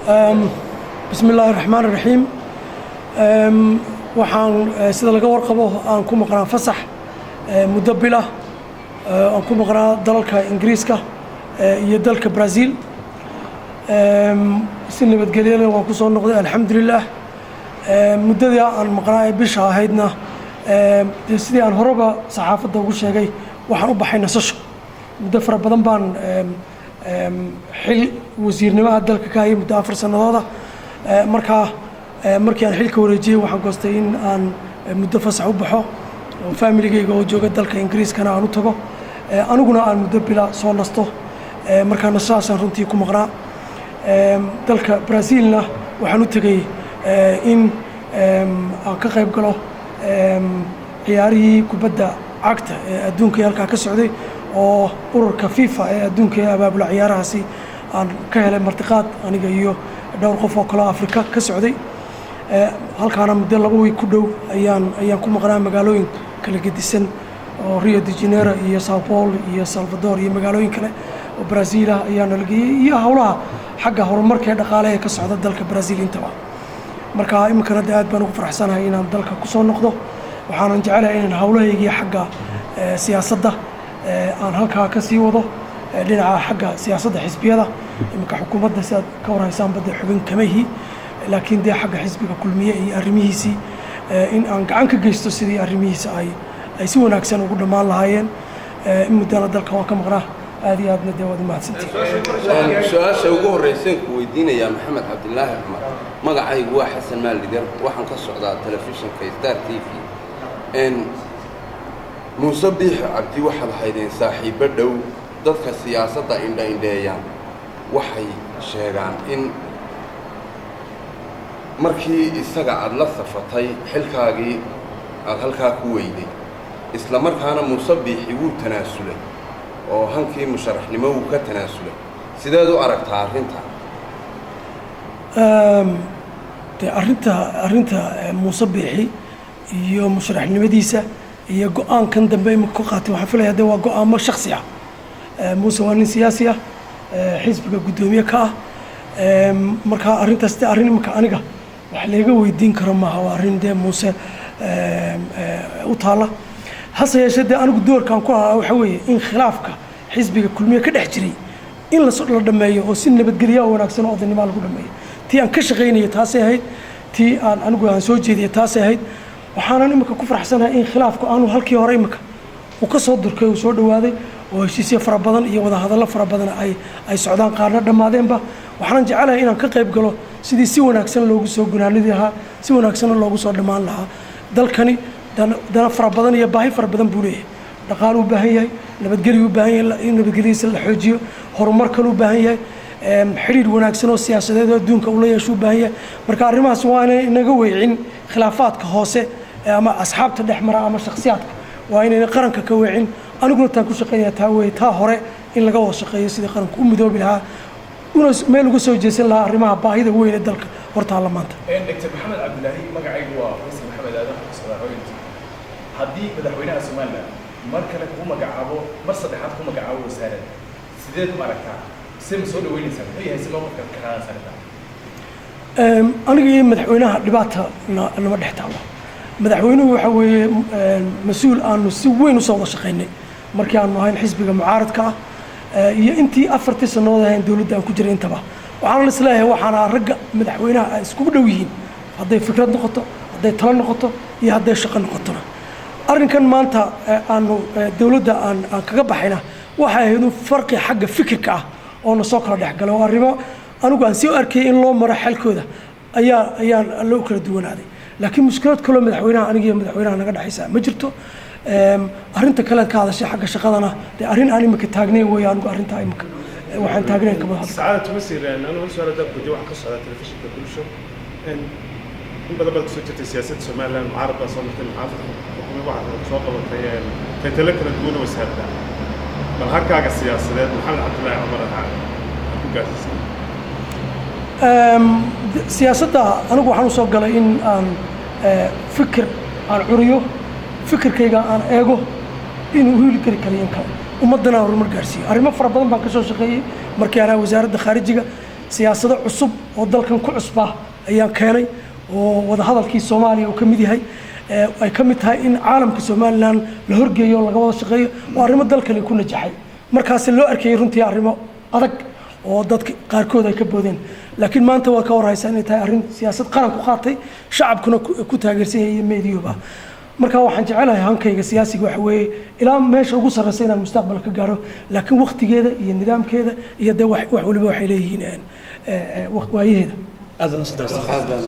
بسم الله الرحمن الرحيم. waxaan sida laga warqabo aan ku maqnaa fasax muddo bila aan ku maqnaa dalalka Ingiriiska iyo dalka Brazil si nabadgelyo leh waan ku soo noqday alxamdulillah. muddadii aan maqnaa ee bisha ahaydna sidii aan horeba saxaafadda ugu sheegay waxaan u baxay nasasho muddo fara badan baan xil wasiirnimada dalka ka hayay muddo 4 sanadooda. markii aan xilka wareejiyay waxaan goostay in aan muddo fasax u baxo oo familigayga oo jooga dalka Ingiriiskana aan u tago aniguna aan muddo bila soo nasto. markaana saasaan runtii ku maqnaa dalka Brazilna waxaan u tagay in aan ka qayb galo ciyaarihii kubadda cagta ee adduunka halkaa ka socday oo ururka FIFA ee adduunka ee abaabula ciyaarahaasi aan ka helay martiqaad aniga iyo dhowr qof oo kale Afrika ka socday. halkaana muddo 2 week ku dhow ayaan ku maqnaa magaalooyin kala gedisan oo Rio de Janeiro iyo São Paulo iyo Salvador iyo magaalooyin kale oo Brazil ah ayaan nalgiyay iyo hawlaha xagga horumarka dhaqaalaha ee ka socda dalka Brazil intaba. marka imikana aad baan ugu faraxsanahay inaan dalka ku soo noqdo. waxaan jecelahay inaan hawlahaygii xagga siyaasadda aan halkaa ka sii wado dhinaca xagga siyaasadda xisbiyada. imika xukuumadda si aad ka warhaysaan badda xubin kamahi laakiin dee xagga xisbiga kulmiye iyo arrimihiisii in aan gacan ka geysto sidii arrimihiisa ay si wanaagsan ugu dhammaan lahaayeen. in muddana dalka waan ka maqnaa aad iyo aadna dee waad mahadsantihiin. su-aasha ugu horreysay ku weydiinayaa maxamed cabdilaahi cumar, magacaygu waa xasan maaldigar, waxaan ka socdaa telefishinka Star TV. muuse biixi cabdi waxaad haydeen saaxiibbo dhow, dadka siyaasadda indha-indheeyaan waxay sheegaan in markii isaga aad la safatay xilkaagii aad halkaa ku weyday isla markaana muuse biixi wuu tanaasulay oo hankii musharaxnimo wuu ka tanaasulay. sideed u aragtaa arrinta? dee arrinta muuse biixi iyo musharaxnimadiisa iyo go'aankan dambe imika ku qaatay waxaan filayaa dee waa go'aamo shakhsi ah. muuse waa nin siyaasi ah xisbiga guddoomiye ka ah. marka arrintaas dee arrin imika aniga wax laga weydiin karo maaha, waa arrin dee muuse u taalla. hase yeeshee dee anigu doorkaan ku lahaa waxa weeye in khilaafka xisbiga kulmiye ka dhex jiray in la dhameeyo oo si nabadgelyo oo wanaagsan oo odaynimo lagu dhameeyo. tii aan ka shaqaynayay taasay ahayd, tii aan soo jeediyay taasay ahayd. waxaanan imika ku faraxsanahay in khilaafku aanu halkii hore imika uu ka soo durkay uu soo dhawaaday oo heshiisyo fara badan iyo wadahadallo fara badan ay socdaan, qaarna dhammaadeenba. waxaan jecelahay inaan ka qayb galo sidii si wanaagsan loogu soo gunaanidi lahaa, si wanaagsanna loogu soo dhammaan lahaa. dalkani dana fara badan iyo baahi fara badan buu leeyahay. dhaqaale u baahan yahay, nabadgelyo u baahan yahay in nabadgelyadiisa la xoojiyo, horumar kale u baahan yahay, xiriir wanaagsan oo siyaasadeed oo adduunka uu la yeesho u baahan yahay. marka arrimahaas waa inay inaga weecin khilaafaadka hoose ama asxaabta dhex mara ama shakhsiyaadka, waa inayna qaranka ka weecin. aniguna taan ku shaqeynaya taa weeye, taa hore in laga wada shaqeeyo sidii qaranku u midoobi lahaa una meel uga soo jeesan lahaa arrimaha baahida weyn ee dalka hortaalla maanta. dr maxamed cabdilaahi, magacaygu waa faysal maxamed aadan sadaaqooyinka. haddii madaxweynaha Soomaaliland mar kale ku magacaabo, mar saddexaad ku magacaabo wasaaradda, sideed u aragtaa? ma soo dhaweynaysaa? muxuu yahay si loo markaa sarta? aniga iyo madaxweynaha dhibaata nama dhex taalo. madaxweynuhu waxa weeye mas-uul aanu si weyn u soo wada shaqaynay markii aanu ahayn xisbiga mucaaradka ah iyo intii 4 sanadood ahayn dowladda aan ku jiray intaba. waxaan isleeyahay waxaana ragga madaxweynaha ay isku dhow yihiin, hadday fikrad noqoto, hadday talo noqoto iyo hadday shaqo noqotona. arrinkan maanta aanu dowladda aan kaga baxayna waxay ahayd farqi xagga fikirka ah oo na soo kala dhex galay oo arrimo anigu aan sii arkay in loo maro xalkooda ayaan loo kala duwanaaday. laakiin mushkilad kaloo madaxweynaha aniga iyo madaxweynaha naga dhaxaysa ma jirto. arrinta kale ka hadashay xagga shaqadana dee arrin aan imika taagnayn weeye. anigu arrintaa imika waxaan taagnayn kama hadlo. saacada wasiir anigu hal su'aal dab gudi waxaan ka socdaa telefishinka bulsho in badan ka soo jirtay siyaasadda Soomaaliland mucaarad baa soo martay, mucaarad xukuumadda waxaa soo qabatay faytalo kala duwan oo wasaaradda. bal halkaaga siyaasadeed maxamed cabdilaahi cumar ahaa ku gaarsiisay siyaasadda anigu waxaan u soo galay in aan fikir aan curiyo, fikirkayga aan eego inuu hiili kari karayo in kale ummadana horumar gaarsiiyo. arrimo fara badan baan ka soo shaqeeyay markii aan wasaaradda khaarijiga siyaasado cusub oo dalkan ku cusbaa ayaan keenay oo wadahadalkii Soomaaliya uu ka mid yahay ay ka mid tahay in caalamka Somaliland la horgeeyo laga wada shaqeeyo oo arrimo dalkani ku najaxay markaas loo arkay runtii arrimo adag oo dadka qaarkood ay ka boodeen laakiin maanta waa ka warhaysan inay tahay arrin siyaasad qaran ku qaatay shacabkuna ku taageersan yahay meediyuba marka waxaan jecelahay hankayga siyaasiga waxa weeye ilaa meesha ugu sarreeyay inaan mustaqbalka gaaro laakiin waqtigeeda iyo nidaamkeeda iyo wax waliba waxay leeyihiin waayaheeda